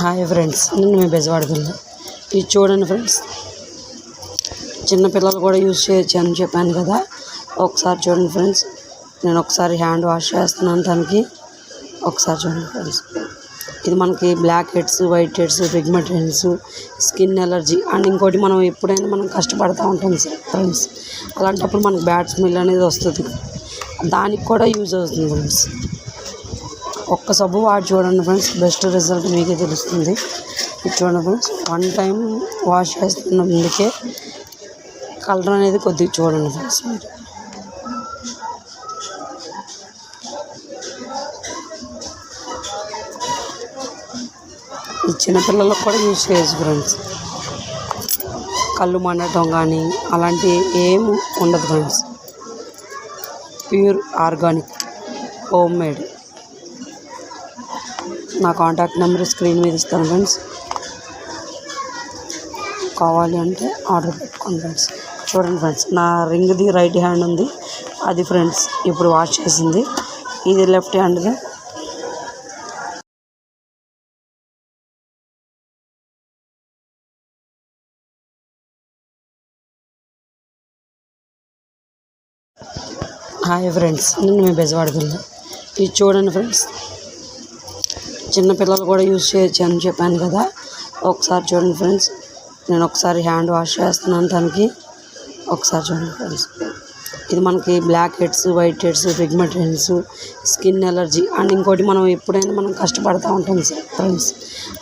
Hi friends, నేను మీ బెజవాడ పిల్ల. ఇది చూడండి ఫ్రెండ్స్, చిన్నపిల్లలు కూడా యూజ్ చేయొచ్చు అని చెప్పాను కదా. ఒకసారి చూడండి ఫ్రెండ్స్, నేను ఒకసారి హ్యాండ్ వాష్ చేస్తున్నాను దానికి. ఒకసారి చూడండి ఫ్రెండ్స్, ఇది మనకి black heads, white heads, pigmentations, skin allergy and ఇంకోటి మనం ఎప్పుడైనా మనం కష్టపడుతూ ఉంటాం ఫ్రెండ్స్. అలాంటప్పుడు మనకు బ్యాడ్ స్మెల్ అనేది వస్తుంది, దానికి కూడా యూజ్ అవుతుంది ఫ్రెండ్స్. ఒక్క సబ్బు వాడి చూడండి ఫ్రెండ్స్, బెస్ట్ రిజల్ట్ మీకే తెలుస్తుంది. ఇది చూడండి ఫ్రెండ్స్, 1 టైం వాష్ చేస్తున్నందుకే కలర్ అనేది కొద్దిగా చూడండి ఫ్రెండ్స్ మీరు. ఈ చిన్నపిల్లలకు కూడా యూజ్ చేయొచ్చు ఫ్రెండ్స్. కళ్ళు మండటం కానీ అలాంటివి ఏమి ఉండదు friends. Pure organic home made. నా కాంటాక్ట్ నెంబర్ స్క్రీన్ మీద ఇస్తాను ఫ్రెండ్స్, కావాలి అంటే ఆర్డర్ పెట్టుకోండి ఫ్రెండ్స్. చూడండి ఫ్రెండ్స్, నా రింగ్ది రైట్ హ్యాండ్ ఉంది, అది ఫ్రెండ్స్ ఇప్పుడు వాష్ చేసింది. ఇది లెఫ్ట్ హ్యాండ్ది. హాయ్ ఫ్రెండ్స్, నేను మీ బెజవాడ పిల్ల. ఇది చూడండి ఫ్రెండ్స్, చిన్నపిల్లలు కూడా యూజ్ చేయొచ్చు అని చెప్పాను కదా. ఒకసారి చూడండి ఫ్రెండ్స్, నేను ఒకసారి హ్యాండ్ వాష్ చేస్తున్నాను దానికి. ఒకసారి చూడండి ఫ్రెండ్స్, ఇది మనకి black heads, white heads, pigmentations, skin allergy and ఇంకోటి మనం ఎప్పుడైనా మనం కష్టపడుతూ ఉంటాం ఫ్రెండ్స్.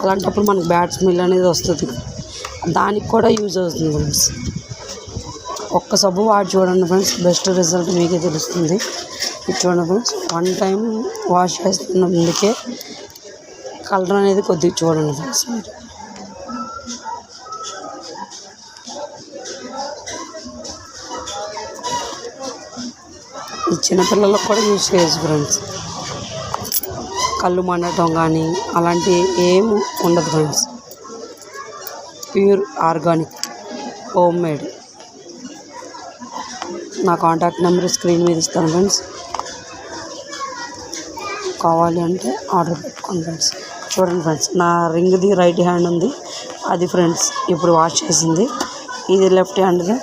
అలాంటప్పుడు మనకు బ్యాడ్ స్మెల్ అనేది వస్తుంది, దానికి కూడా యూజ్ అవుతుంది ఫ్రెండ్స్. ఒక్క సబ్బు వాడి చూడండి ఫ్రెండ్స్, బెస్ట్ రిజల్ట్ మీకే తెలుస్తుంది. ఇది చూడండి ఫ్రెండ్స్, 1 టైం వాష్ చేస్తున్నందుకే కలర్ అనేది కొద్దిగా చూడండి ఫ్రెండ్స్ మీరు. ఈ చిన్నపిల్లలకు కూడా యూజ్ చేయొచ్చు ఫ్రెండ్స్. కళ్ళు మండటం కానీ అలాంటివి ఏమి ఉండదు friends. Pure organic home made. నా కాంటాక్ట్ నెంబర్ స్క్రీన్ మీద ఇస్తాను ఫ్రెండ్స్, కావాలి అంటే ఆర్డర్ పెట్టుకోండి ఫ్రెండ్స్. చూడండి ఫ్రెండ్స్, నా రింగ్ది రైట్ హ్యాండ్ ఉంది, అది ఫ్రెండ్స్ ఇప్పుడు వాష్ చేసింది. ఇది లెఫ్ట్ హ్యాండ్ది.